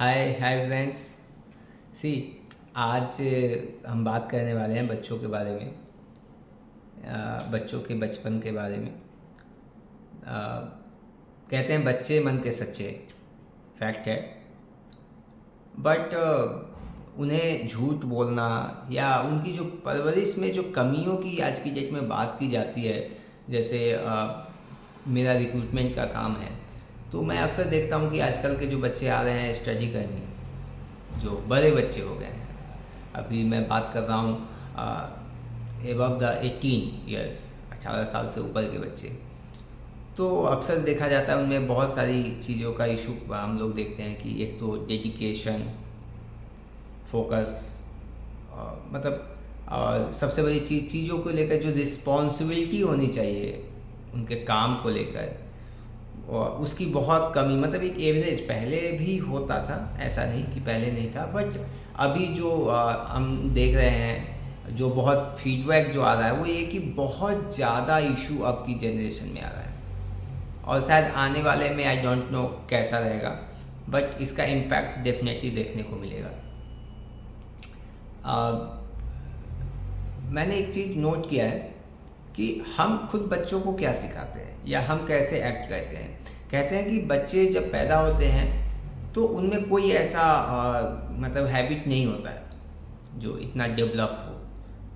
हाय hi friends. सी, आज हम बात करने वाले हैं बच्चों के बारे में, बच्चों के बचपन के बारे में। कहते हैं बच्चे मन के सच्चे, फैक्ट है। बट उन्हें झूठ बोलना या उनकी जो परवरिश में जो कमियों की आज की डेट में बात की जाती है, जैसे मेरा रिक्रूटमेंट का काम है, तो मैं अक्सर देखता हूँ कि आजकल के जो बच्चे आ रहे हैं स्टडी करने, जो बड़े बच्चे हो गए हैं, अभी मैं बात कर रहा हूँ एबव द 18 ईयर्स, 18 साल से ऊपर के बच्चे, तो अक्सर देखा जाता है उनमें बहुत सारी चीज़ों का इशू हम लोग देखते हैं कि एक तो डेडिकेशन, फोकस, मतलब और सबसे बड़ी चीज़ों को लेकर जो रिस्पॉन्सिबिलिटी होनी चाहिए उनके काम को लेकर, और उसकी बहुत कमी। मतलब एक एवरेज पहले भी होता था, ऐसा नहीं कि पहले नहीं था, बट अभी जो हम देख रहे हैं, जो बहुत फीडबैक जो आ रहा है वो ये कि बहुत ज़्यादा इशू अब की जनरेशन में आ रहा है, और शायद आने वाले में आई डोंट नो कैसा रहेगा, बट इसका इम्पैक्ट डेफिनेटली देखने को मिलेगा। मैंने एक चीज़ नोट किया है कि हम खुद बच्चों को क्या सिखाते हैं या हम कैसे एक्ट करते हैं। कहते हैं कि बच्चे जब पैदा होते हैं तो उनमें कोई ऐसा मतलब हैबिट नहीं होता है जो इतना डेवलप हो,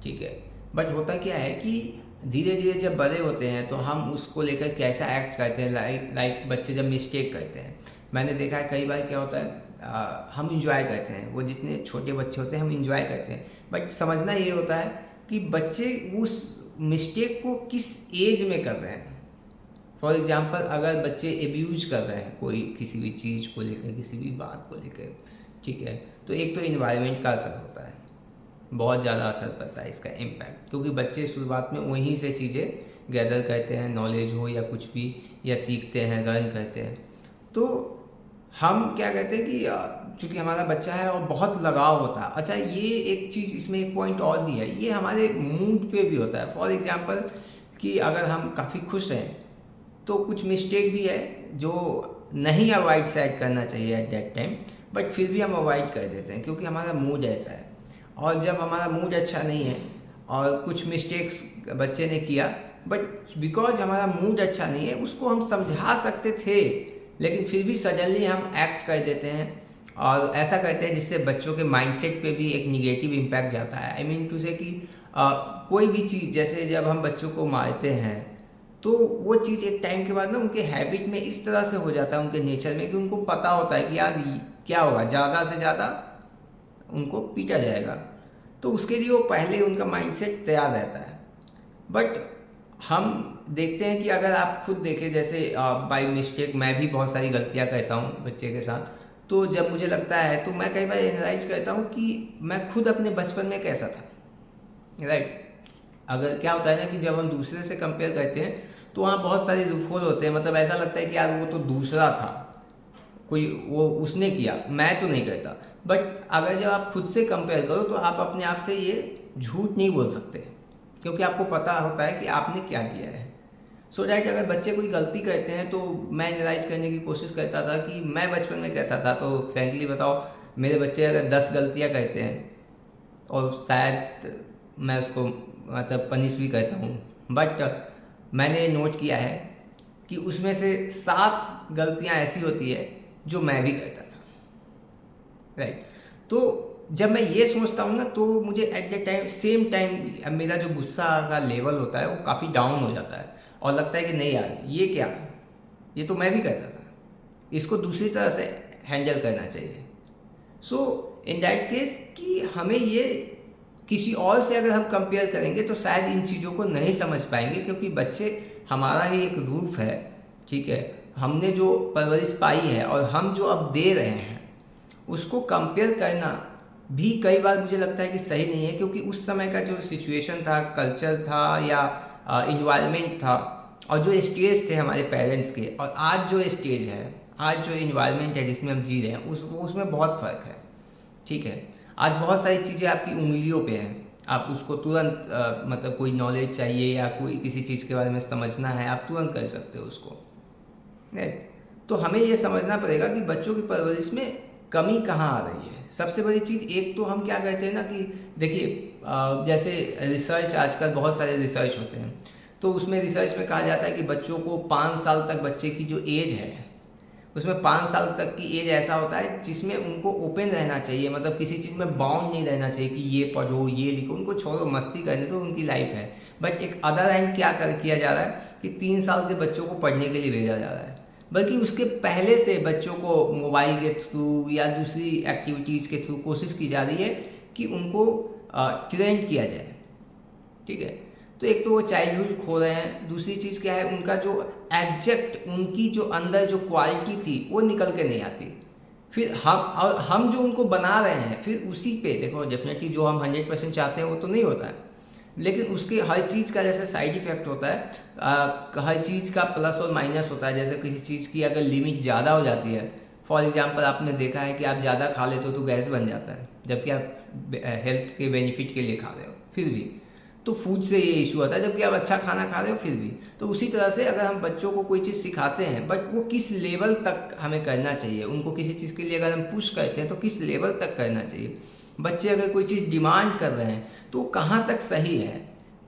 ठीक है। बट होता क्या है कि धीरे धीरे जब बड़े होते हैं तो हम उसको लेकर कैसा एक्ट करते हैं। लाइक बच्चे जब मिस्टेक करते हैं, मैंने देखा है कई बार क्या होता है, हम इंजॉय करते हैं, वो जितने छोटे बच्चे होते हैं हम इंजॉय करते हैं, बट समझना ये होता है कि बच्चे उस मिस्टेक को किस एज में कर रहे हैं। फॉर एग्जांपल, अगर बच्चे एब्यूज कर रहे हैं कोई किसी भी चीज़ को लेकर, किसी भी बात को लेकर, ठीक है, तो एक तो इन्वायरमेंट का असर होता है, बहुत ज़्यादा असर पड़ता है इसका इम्पैक्ट, क्योंकि बच्चे शुरुआत में वहीं से चीज़ें गैदर करते हैं, नॉलेज हो या कुछ भी, या सीखते हैं, लर्न करते हैं। तो हम क्या कहते हैं कि चूँकि हमारा बच्चा है और बहुत लगाव होता है। अच्छा, ये एक चीज़ इसमें एक पॉइंट और भी है, ये हमारे मूड पे भी होता है। फॉर एग्जांपल कि अगर हम काफ़ी खुश हैं तो कुछ मिस्टेक भी है जो नहीं अवॉइड शायद करना चाहिए एट दैट टाइम, बट फिर भी हम अवॉइड कर देते हैं क्योंकि हमारा मूड ऐसा है। और जब हमारा मूड अच्छा नहीं है और कुछ मिस्टेक्स बच्चे ने किया, बट बिकॉज हमारा मूड अच्छा नहीं है, उसको हम समझा सकते थे, लेकिन फिर भी सडनली हम एक्ट कर देते हैं और ऐसा करते हैं जिससे बच्चों के माइंडसेट पे भी एक निगेटिव इम्पैक्ट जाता है। आई मीन टू से कि कोई भी चीज़, जैसे जब हम बच्चों को मारते हैं तो वो चीज़ एक टाइम के बाद ना उनके हैबिट में इस तरह से हो जाता है, उनके नेचर में, कि उनको पता होता है कि यार क्या होगा, ज़्यादा से ज़्यादा उनको पीटा जाएगा, तो उसके लिए वो पहले उनका माइंडसेट तैयार रहता है। बट हम देखते हैं कि अगर आप खुद देखें, जैसे बाय मिस्टेक मैं भी बहुत सारी गलतियां करता हूँ बच्चे के साथ, तो जब मुझे लगता है तो मैं कई बार एनालाइज करता हूँ कि मैं खुद अपने बचपन में कैसा था, राइट। अगर क्या होता है ना कि जब हम दूसरे से कंपेयर करते हैं तो वहाँ बहुत सारे लूपहोल होते हैं, मतलब ऐसा लगता है कि यार वो तो दूसरा था, कोई वो उसने किया, मैं तो नहीं करता। बट अगर जब आप खुद से कंपेयर करो तो आप अपने आप से ये झूठ नहीं बोल सकते, क्योंकि आपको पता होता है कि आपने क्या किया है। सो डैट अगर बच्चे कोई गलती करते हैं तो मैं एनालाइज करने की कोशिश करता था कि मैं बचपन में कैसा था। तो फ्रेंकली बताओ, मेरे बच्चे अगर 10 गलतियाँ करते हैं और शायद मैं उसको मतलब पनिश भी करता हूँ, बट मैंने नोट किया है कि उसमें से 7 गलतियाँ ऐसी होती है जो मैं भी करता था, राइट। तो जब मैं ये सोचता हूँ ना तो मुझे at the time same time मेरा जो गुस्सा का लेवल होता है वो काफ़ी डाउन हो जाता है, और लगता है कि नहीं यार ये क्या, ये तो मैं भी करता था, इसको दूसरी तरह से हैंडल करना चाहिए। सो इन दैट केस कि हमें ये किसी और से अगर हम कंपेयर करेंगे तो शायद इन चीज़ों को नहीं समझ पाएंगे, क्योंकि बच्चे हमारा ही एक रूप है, ठीक है। हमने जो परवरिश पाई है और हम जो अब दे रहे हैं उसको कंपेयर करना भी कई बार मुझे लगता है कि सही नहीं है, क्योंकि उस समय का जो सिचुएशन था, कल्चर था या इन्वायरमेंट था, और जो स्टेज थे हमारे पेरेंट्स के, और आज जो स्टेज है, आज जो इन्वायरमेंट है जिसमें हम जी रहे हैं, उसमें बहुत फ़र्क है, ठीक है। आज बहुत सारी चीज़ें आपकी उंगलियों पे हैं, आप उसको तुरंत मतलब कोई नॉलेज चाहिए या कोई किसी चीज़ के बारे में समझना है, आप तुरंत कर सकते हो उसको, राइट। तो हमें ये समझना पड़ेगा कि बच्चों की परवरिश में कमी कहाँ आ रही है? सबसे बड़ी चीज़, एक तो हम क्या कहते हैं ना कि देखिए, जैसे रिसर्च, आजकल बहुत सारे रिसर्च होते हैं, तो उसमें रिसर्च में कहा जाता है कि बच्चों को 5 साल तक, बच्चे की जो एज है उसमें 5 साल तक की एज ऐसा होता है जिसमें उनको ओपन रहना चाहिए, मतलब किसी चीज़ में बाउंड नहीं रहना चाहिए कि ये पढ़ो ये लिखो, उनको छोड़ो, मस्ती करने तो उनकी लाइफ है। बट एक अदर एंड क्या किया जा रहा है कि 3 साल के बच्चों को पढ़ने के लिए भेजा जा रहा है, बल्कि उसके पहले से बच्चों को मोबाइल के थ्रू या दूसरी एक्टिविटीज़ के थ्रू कोशिश की जा रही है कि उनको ट्रेंड किया जाए। ठीक है, तो एक तो वो चाइल्डहुड खो रहे हैं, दूसरी चीज़ क्या है, उनका जो एग्जैक्ट, उनकी जो अंदर जो क्वालिटी थी वो निकल के नहीं आती। फिर हम जो उनको बना रहे हैं, फिर उसी पे देखो, डेफिनेटली जो हम 100% चाहते हैं वो तो नहीं होता है, लेकिन उसके हर चीज़ का जैसे साइड इफेक्ट होता है, हर चीज़ का प्लस और माइनस होता है। जैसे किसी चीज़ की अगर लिमिट ज़्यादा हो जाती है, फॉर एग्जांपल आपने देखा है कि आप ज़्यादा खा लेते हो तो गैस बन जाता है, जबकि आप हेल्थ के बेनिफिट के लिए खा रहे हो, फिर भी तो फूड से ये इशू आता है, जबकि आप अच्छा खाना खा रहे हो फिर भी। तो उसी तरह से अगर हम बच्चों को कोई चीज़ सिखाते हैं, बट वो किस लेवल तक हमें करना चाहिए, उनको किसी चीज़ के लिए अगर हम पुश करते हैं तो किस लेवल तक करना चाहिए। बच्चे अगर कोई चीज़ डिमांड कर रहे हैं तो कहाँ तक सही है,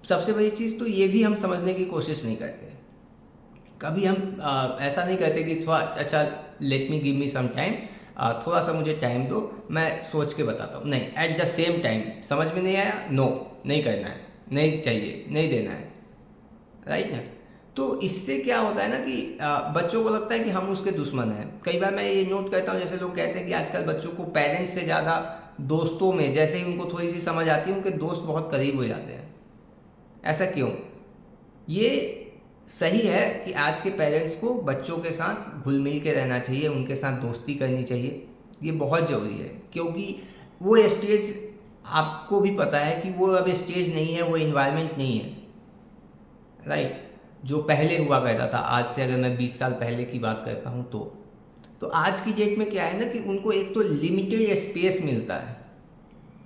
सबसे बड़ी चीज़ तो ये भी हम समझने की कोशिश नहीं करते। कभी हम ऐसा नहीं करते कि थोड़ा अच्छा, let me give me some time, थोड़ा सा मुझे टाइम दो, मैं सोच के बताता हूँ। नहीं, एट द सेम टाइम समझ में नहीं आया, नो, नहीं करना है, नहीं चाहिए, नहीं देना है, राइट ना। तो इससे क्या होता है ना कि बच्चों को लगता है कि हम उसके दुश्मन हैं। कई बार मैं ये नोट करता हूँ, जैसे लोग कहते हैं कि आजकल बच्चों को पेरेंट्स से ज़्यादा दोस्तों में, जैसे ही उनको थोड़ी सी समझ आती है, उनके दोस्त बहुत करीब हो जाते हैं। ऐसा क्यों? ये सही है कि आज के पेरेंट्स को बच्चों के साथ घुल मिल के रहना चाहिए, उनके साथ दोस्ती करनी चाहिए, ये बहुत ज़रूरी है। क्योंकि वो स्टेज, आपको भी पता है कि वो अब स्टेज नहीं है, वो इन्वायरमेंट नहीं है, राइट, जो पहले हुआ करता था। आज से अगर मैं 20 साल पहले की बात करता हूँ तो आज की डेट में क्या है ना कि उनको एक तो लिमिटेड स्पेस मिलता है।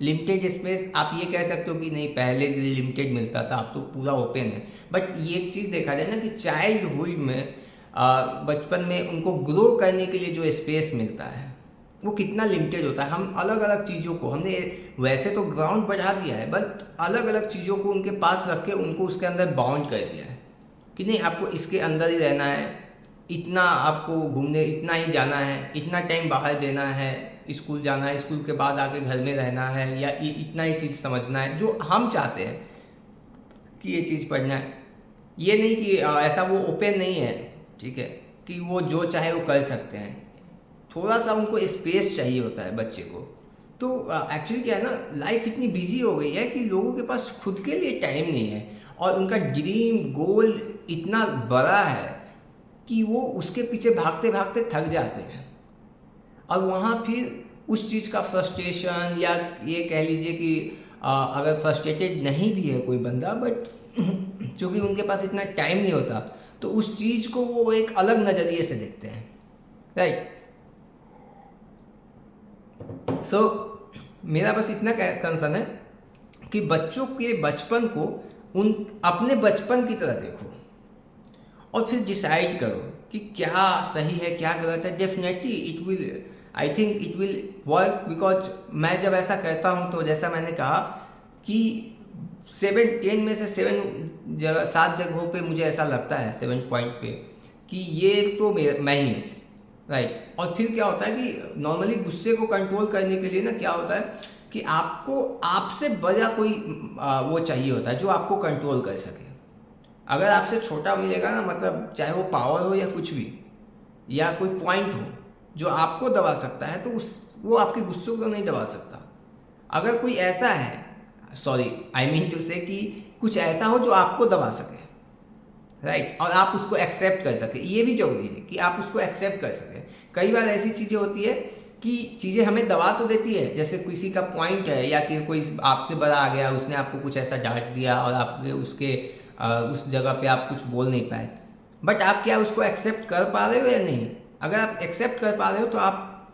लिमिटेड स्पेस, आप ये कह सकते हो कि नहीं पहले लिमिटेड मिलता था, अब तो पूरा ओपन है। बट ये एक चीज़ देखा जाए ना कि चाइल्डहुड में, बचपन में उनको ग्रो करने के लिए जो स्पेस मिलता है वो कितना लिमिटेड होता है। हम अलग अलग चीज़ों को, हमने वैसे तो ग्राउंड बढ़ा दिया है, बट अलग अलग चीज़ों को उनके पास रख के उनको उसके अंदर बाउंड कर दिया है कि नहीं, आपको इसके अंदर ही रहना है, इतना आपको घूमने, इतना ही जाना है, इतना टाइम बाहर देना है, स्कूल जाना है, स्कूल के बाद आके घर में रहना है, या इतना ही चीज़ समझना है जो हम चाहते हैं कि ये चीज़ पढ़ना है। ये नहीं कि ऐसा वो ओपन नहीं है, ठीक है, कि वो जो चाहे वो कर सकते हैं। थोड़ा सा उनको स्पेस चाहिए होता है बच्चे को। तो एक्चुअली क्या है ना, लाइफ इतनी बिजी हो गई है कि लोगों के पास खुद के लिए टाइम नहीं है, और उनका ड्रीम गोल इतना बड़ा है कि वो उसके पीछे भागते भागते थक जाते हैं, और वहाँ फिर उस चीज़ का फ्रस्ट्रेशन, या ये कह लीजिए कि अगर फ्रस्ट्रेटेड नहीं भी है कोई बंदा, बट चूँकि उनके पास इतना टाइम नहीं होता, तो उस चीज़ को वो एक अलग नज़रिए से देखते हैं, राइट। सो मेरा बस इतना कंसर्न है कि बच्चों के बचपन को उन अपने बचपन की तरह देखो, और फिर डिसाइड करो कि क्या सही है क्या गलत है। Definitely it will, I think it will work, because मैं जब ऐसा कहता हूँ तो जैसा मैंने कहा कि 7-10 में से 7 जगहों पे मुझे ऐसा लगता है, 7 पॉइंट पे, कि ये एक तो मैं ही हूँ, राइट। और फिर क्या होता है कि नॉर्मली गुस्से को कंट्रोल करने के लिए ना क्या होता है कि आपको आपसे बड़ा कोई वो चाहिए होता है जो आपको कंट्रोल कर सके। अगर आपसे छोटा मिलेगा ना, मतलब चाहे वो पावर हो या कुछ भी, या कोई पॉइंट हो जो आपको दबा सकता है, तो वो आपके गुस्से को नहीं दबा सकता। अगर कोई ऐसा है, सॉरी आई मीन टू से, कि कुछ ऐसा हो जो आपको दबा सके, राइट, और आप उसको एक्सेप्ट कर सके, ये भी जरूरी है कि आप उसको एक्सेप्ट कर सके। कई बार ऐसी चीज़ें होती है कि चीज़ें हमें दबा तो देती है, जैसे किसी का पॉइंट है, या कि कोई आपसे बड़ा आ गया, उसने आपको कुछ ऐसा डांट दिया और आपके उसके उस जगह पे आप कुछ बोल नहीं पाए, बट आप क्या उसको एक्सेप्ट कर पा रहे हो या नहीं? अगर आप एक्सेप्ट कर पा रहे हो तो आप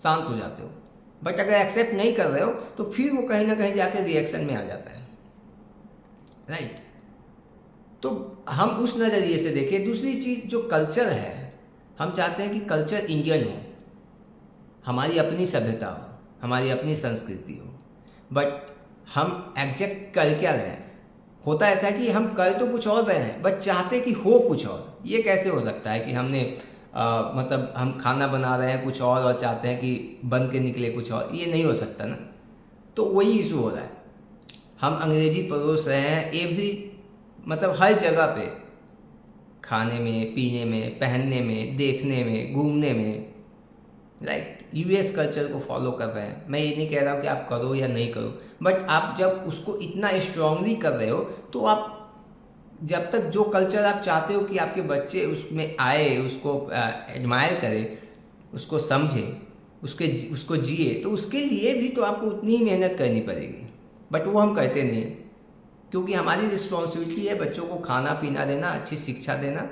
शांत हो जाते हो, बट अगर एक्सेप्ट नहीं कर रहे हो तो फिर वो कहीं ना कहीं जाके रिएक्शन में आ जाता है, राइट। तो हम उस नज़रिए से देखें। दूसरी चीज़ जो कल्चर है, हम चाहते हैं कि कल्चर इंडियन हो, हमारी अपनी सभ्यता हो, हमारी अपनी संस्कृति हो, बट हम एग्जैक्ट कर क्या रहे हैं? होता ऐसा है कि हम कर तो कुछ और रहे हैं बट चाहते कि हो कुछ और। ये कैसे हो सकता है कि हमने मतलब हम खाना बना रहे हैं कुछ और चाहते हैं कि बन के निकले कुछ और? ये नहीं हो सकता ना। तो वही इशू हो रहा है। हम अंग्रेजी परोस रहे हैं एवरी, मतलब हर जगह पे, खाने में, पीने में, पहनने में, देखने में, घूमने में, लाइक यूएस कल्चर को फॉलो कर रहे हैं। मैं ये नहीं कह रहा हूँ कि आप करो या नहीं करो, बट आप जब उसको इतना स्ट्रांगली कर रहे हो तो आप जब तक जो कल्चर आप चाहते हो कि आपके बच्चे उसमें आए, उसको एडमायर करे, उसको समझे, उसको जिए, तो उसके लिए भी तो आपको उतनी ही मेहनत करनी पड़ेगी। बट वो हम करते नहीं हैं, क्योंकि हमारी रिस्पॉन्सिबिलिटी है बच्चों को खाना पीना देना, अच्छी शिक्षा देना,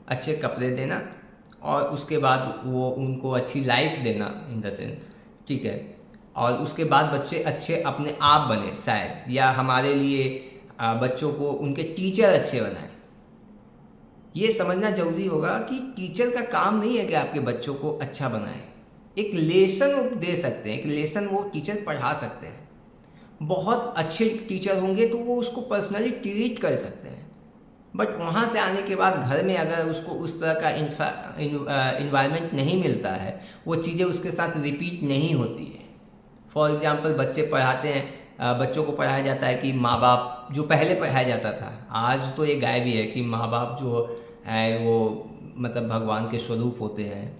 अच्छे कपड़े देना, और उसके बाद वो उनको अच्छी लाइफ देना इन द सेंस, ठीक है। और उसके बाद बच्चे अच्छे अपने आप बने शायद, या हमारे लिए बच्चों को उनके टीचर अच्छे बनाए। ये समझना जरूरी होगा कि टीचर का काम नहीं है कि आपके बच्चों को अच्छा बनाए। एक लेसन वो दे सकते हैं, एक लेसन वो टीचर पढ़ा सकते हैं। बहुत अच्छे टीचर होंगे तो वो उसको पर्सनली ट्रीट कर सकते हैं, बट वहाँ से आने के बाद घर में अगर उसको उस तरह का इन्वायरमेंट नहीं मिलता है, वो चीज़ें उसके साथ रिपीट नहीं होती है। फॉर एग्जांपल बच्चे पढ़ाते हैं, बच्चों को पढ़ाया जाता है कि माँ बाप, जो पहले पढ़ाया जाता था, आज तो ये गायब ही है, कि माँ बाप जो है वो मतलब भगवान के स्वरूप होते हैं,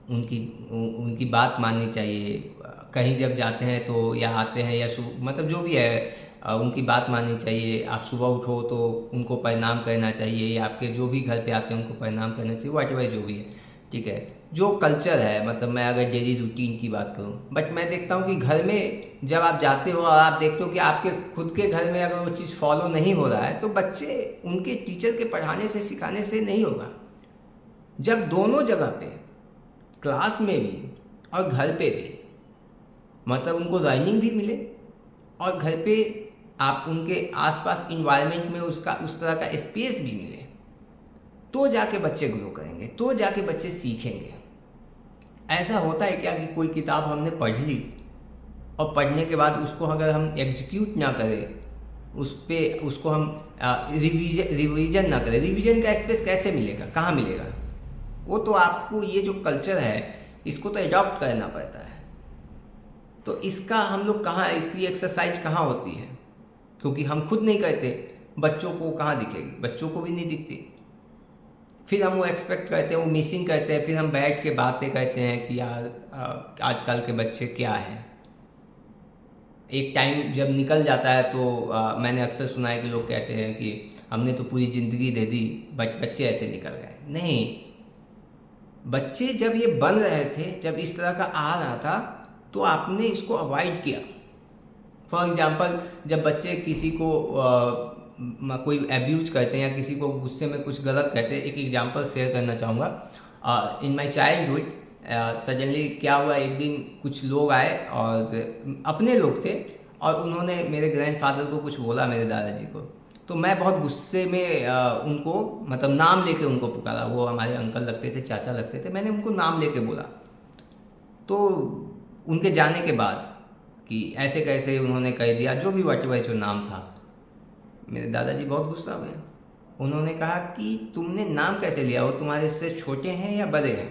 उनकी बात माननी चाहिए। कहीं जब जाते हैं तो या आते हैं या मतलब जो भी है, उनकी बात माननी चाहिए। आप सुबह उठो तो उनको प्रणाम करना चाहिए, या आपके जो भी घर पे आते हैं उनको प्रणाम करना चाहिए, व्हाटएवर जो भी है, ठीक है। जो कल्चर है, मतलब मैं अगर डेली रूटीन की बात करूँ, बट मैं देखता हूँ कि घर में जब आप जाते हो और आप देखते हो कि आपके खुद के घर में अगर वो चीज़ फॉलो नहीं हो रहा है, तो बच्चे उनके टीचर के पढ़ाने से सिखाने से नहीं होगा। जब दोनों जगह पे, क्लास में भी और घर पे भी, मतलब उनको लर्निंग भी मिले और घर पे आप उनके आसपास इन्वायरमेंट में उसका उस तरह का स्पेस भी मिले, तो जाके बच्चे ग्रो करेंगे, तो जाके बच्चे सीखेंगे। ऐसा होता है क्या कि कोई किताब हमने पढ़ ली और पढ़ने के बाद उसको अगर हम एग्जीक्यूट ना करें, उसको हम रिवीजन ना करें, रिवीजन का स्पेस कैसे मिलेगा, कहाँ मिलेगा? वो तो आपको ये जो कल्चर है इसको तो एडॉप्ट करना पड़ता है। तो इसका हम लोग कहाँ, इसकी एक्सरसाइज कहाँ होती है? क्योंकि हम खुद नहीं करते, बच्चों को कहाँ दिखेगी? बच्चों को भी नहीं दिखती। फिर हम वो एक्सपेक्ट करते हैं, वो मिसिंग करते हैं, फिर हम बैठ के बातें करते हैं कि यार आजकल के बच्चे क्या हैं। एक टाइम जब निकल जाता है तो मैंने अक्सर सुना है कि लोग कहते हैं कि हमने तो पूरी ज़िंदगी दे दी, बच्चे ऐसे निकल गए। नहीं, बच्चे जब ये बन रहे थे, जब इस तरह का आ रहा था, तो आपने इसको अवॉइड किया। फॉर एग्जांपल, जब बच्चे किसी को कोई एब्यूज करते हैं या किसी को गुस्से में कुछ गलत कहते हैं, एक एग्जांपल शेयर करना चाहूँगा। इन माई चाइल्डहुड सडनली क्या हुआ, एक दिन कुछ लोग आए और अपने लोग थे, और उन्होंने मेरे ग्रैंडफादर को कुछ बोला, मेरे दादाजी को। तो मैं बहुत गुस्से में उनको मतलब नाम लेके उनको पुकारा। वो हमारे अंकल लगते थे, चाचा लगते थे, मैंने उनको नाम लेके बोला। तो उनके जाने के बाद कि ऐसे कैसे उन्होंने कह दिया, जो भी व्हाटएवर जो नाम था, मेरे दादाजी बहुत गुस्सा हुए। उन्होंने कहा कि तुमने नाम कैसे लिया, वो तुम्हारे से छोटे हैं या बड़े हैं?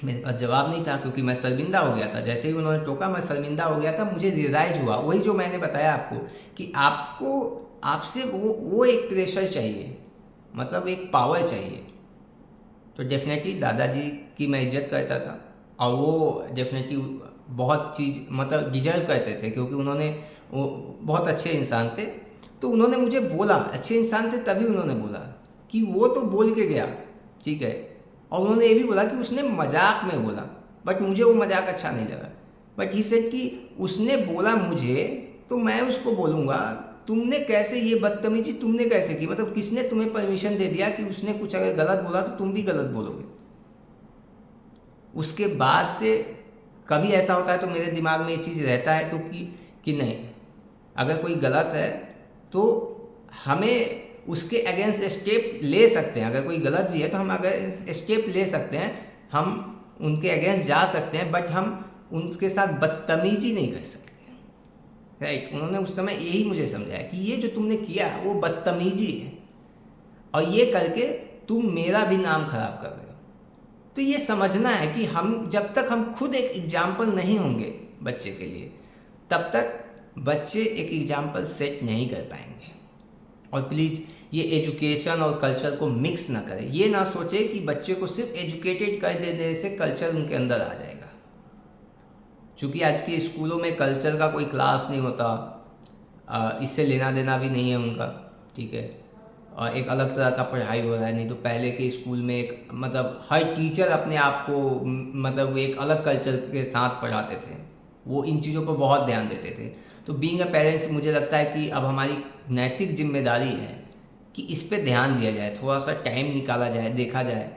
मेरे पास जवाब नहीं था, क्योंकि मैं शर्मिंदा हो गया था। जैसे ही उन्होंने टोका, मैं शर्मिंदा हो गया था। मुझे रियलाइज हुआ, वही जो मैंने बताया आपको, कि आपसे वो एक प्रेशर चाहिए, मतलब एक पावर चाहिए। तो डेफिनेटली दादाजी की मैं इज्जत करता था, और वो डेफिनेटली बहुत चीज़ मतलब डिजर्व करते थे, क्योंकि वो बहुत अच्छे इंसान थे। तो उन्होंने मुझे बोला, अच्छे इंसान थे तभी उन्होंने बोला कि वो तो बोल के गया, ठीक है। और उन्होंने ये भी बोला कि उसने मजाक में बोला, बट मुझे वो मजाक अच्छा नहीं लगा। बट ही सेड कि उसने बोला मुझे, तो मैं उसको बोलूँगा, तुमने कैसे ये बदतमीजी तुमने कैसे की? मतलब किसने तुम्हें परमिशन दे दिया कि उसने कुछ अगर गलत बोला तो तुम भी गलत बोलोगे? उसके बाद से कभी ऐसा होता है तो मेरे दिमाग में ये चीज़ रहता है, क्योंकि कि नहीं, अगर कोई गलत है तो हमें उसके अगेंस्ट स्टेप ले सकते हैं। अगर कोई गलत भी है तो हम अगर स्टेप ले सकते हैं, हम उनके अगेंस्ट जा सकते हैं, बट हम उनके साथ बदतमीजी नहीं कर सकते। राइट, उन्होंने उस समय यही मुझे समझाया कि ये जो तुमने किया वो बदतमीजी है, और ये करके तुम मेरा भी नाम खराब कर रहे हो। तो ये समझना है कि हम जब तक हम खुद एक एग्जाम्पल नहीं होंगे बच्चे के लिए, तब तक बच्चे एक एग्जाम्पल सेट नहीं कर पाएंगे। और प्लीज़ ये एजुकेशन और कल्चर को मिक्स ना करें। ये ना सोचे कि बच्चे को सिर्फ एजुकेटेड कर देने से कल्चर उनके अंदर आ जाएगा। चूँकि आज के स्कूलों में कल्चर का कोई क्लास नहीं होता, इससे लेना देना भी नहीं है उनका, ठीक है। और एक अलग तरह का पढ़ाई हो रहा है। नहीं तो पहले के स्कूल में एक मतलब हर टीचर अपने आप को मतलब एक अलग कल्चर के साथ पढ़ाते थे, वो इन चीज़ों पर बहुत ध्यान देते थे। तो बीइंग अ पेरेंट्स मुझे लगता है कि अब हमारी नैतिक जिम्मेदारी है कि इस पे ध्यान दिया जाए, थोड़ा सा टाइम निकाला जाए, देखा जाए।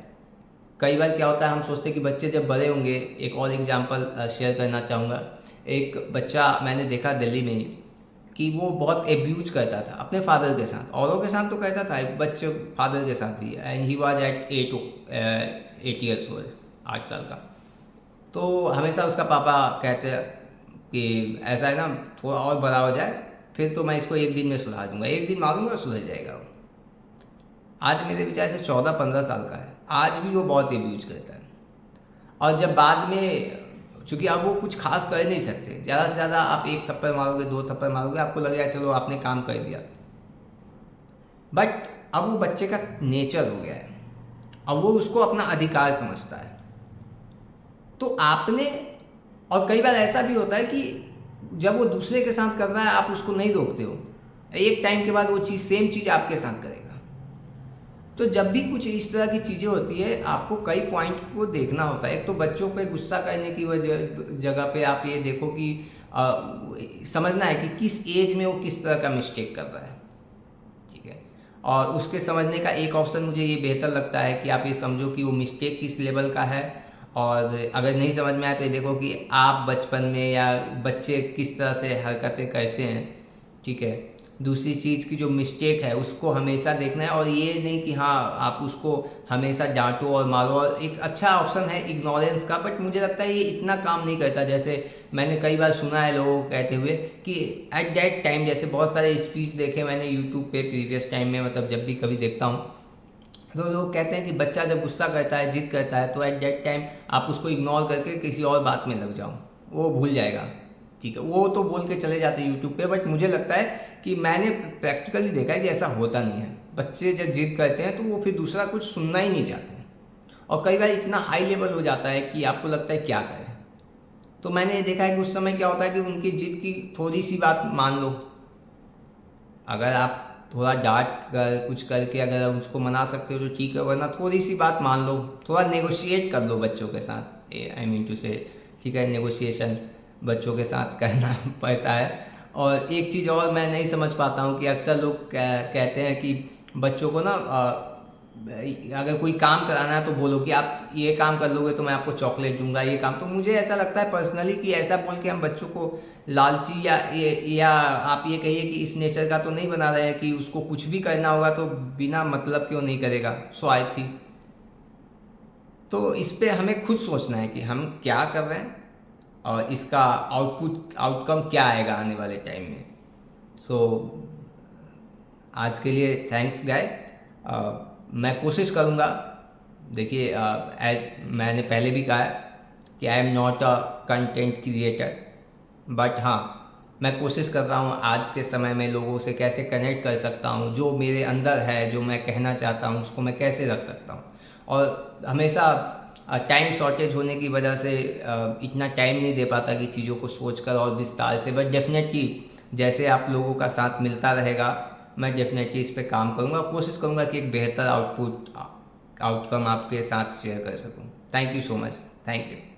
कई बार क्या होता है, हम सोचते हैं कि बच्चे जब बड़े होंगे। एक और एग्जांपल शेयर करना चाहूँगा। एक बच्चा मैंने देखा दिल्ली में ही कि वो बहुत एब्यूज करता था अपने फादर के साथ, औरों के साथ तो करता था, बच्चे फादर के साथ भी। And he was at 8 years old, 8 साल का। तो हमेशा उसका पापा कहते कि ऐसा है ना, थोड़ा और बड़ा हो जाए फिर तो मैं इसको एक दिन में सुधार दूंगा, एक दिन मारूंगा सुधर जाएगा वो। आज मेरे विचार से 14-15 साल का है, आज भी वो बहुत एब्यूज करता है। और जब बाद में, चूँकि अब वो कुछ खास कर नहीं सकते, ज़्यादा से ज़्यादा आप 1 थप्पड़ मारोगे, 2 थप्पड़ मारोगे, आपको लगेगा चलो आपने काम कर दिया। बट अब वो बच्चे का नेचर हो गया है, अब वो उसको अपना अधिकार समझता है। तो आपने, और कई बार ऐसा भी होता है कि जब वो दूसरे के साथ कर रहा है आप उसको नहीं रोकते हो, एक टाइम के बाद वो चीज़ सेम चीज़ आपके साथ करेगा। तो जब भी कुछ इस तरह की चीज़ें होती है, आपको कई पॉइंट को देखना होता है। एक तो बच्चों पे गुस्सा करने की जगह पे आप ये देखो कि समझना है कि किस एज में वो किस तरह का मिस्टेक कर रहा है, ठीक है। और उसके समझने का एक ऑप्शन मुझे ये बेहतर लगता है कि आप ये समझो कि वो मिस्टेक किस लेवल का है। और अगर नहीं समझ में आए तो ये देखो कि आप बचपन में या बच्चे किस तरह से हरकतें करते हैं, ठीक है। दूसरी चीज़ की जो मिस्टेक है उसको हमेशा देखना है, और ये नहीं कि हाँ आप उसको हमेशा डांटो और मारो। और एक अच्छा ऑप्शन है इग्नोरेंस का, बट मुझे लगता है ये इतना काम नहीं करता। जैसे मैंने कई बार सुना है लोगों को कहते हुए कि एट दैट टाइम, जैसे बहुत सारे स्पीच देखे मैंने यूट्यूब पे प्रीवियस टाइम में, मतलब जब भी कभी देखता हूँ तो लोग कहते हैं कि बच्चा जब गुस्सा करता है, जिद करता है, तो एट दैट टाइम आप उसको इग्नोर करके किसी और बात में लग जाओ, वो भूल जाएगा, ठीक है। वो तो बोल के चले जाते हैं यूट्यूब पे, बट मुझे लगता है कि मैंने प्रैक्टिकली देखा है कि ऐसा होता नहीं है। बच्चे जब जिद करते हैं तो वो फिर दूसरा कुछ सुनना ही नहीं चाहते हैं, और कई बार इतना हाई लेवल हो जाता है कि आपको लगता है क्या करें। तो मैंने ये देखा है कि उस समय क्या होता है कि उनकी जिद की थोड़ी सी बात मान लो, अगर आप थोड़ा डांट कर कुछ करके अगर उसको मना सकते हो तो ठीक है, वरना थोड़ी सी बात मान लो, थोड़ा नेगोशिएट कर लो बच्चों के साथ। आई मीन टू से, ठीक है, नेगोशिएशन बच्चों के साथ करना पड़ता है। और एक चीज़ और मैं नहीं समझ पाता हूँ कि अक्सर लोग कहते हैं कि बच्चों को ना अगर कोई काम कराना है तो बोलो कि आप ये काम कर लोगे तो मैं आपको चॉकलेट दूंगा, ये काम। तो मुझे ऐसा लगता है पर्सनली कि ऐसा बोल के हम बच्चों को लालची या आप ये कहिए कि इस नेचर का तो नहीं बना रहे हैं कि उसको कुछ भी करना होगा तो बिना मतलब क्यों नहीं करेगा, सो आई थी। तो इस पे हमें खुद सोचना है कि हम क्या कर रहे हैं और इसका आउटकम क्या आएगा आने वाले टाइम में। सो आज के लिए थैंक्स गाय। मैं कोशिश करूँगा, देखिए एज मैंने पहले भी कहा है कि I am not a content creator, but हाँ मैं कोशिश कर रहा हूँ आज के समय में लोगों से कैसे कनेक्ट कर सकता हूँ, जो मेरे अंदर है, जो मैं कहना चाहता हूँ उसको मैं कैसे रख सकता हूँ। और हमेशा टाइम शॉर्टेज होने की वजह से इतना टाइम नहीं दे पाता कि चीज़ों को सोचकर और विस्तार से, बट डेफिनेटली जैसे आप लोगों का साथ मिलता रहेगा मैं डेफिनेटली इस पे काम करूँगा, कोशिश करूँगा कि एक बेहतर आउटकम आपके साथ शेयर कर सकूँ। Thank you so much, thank you.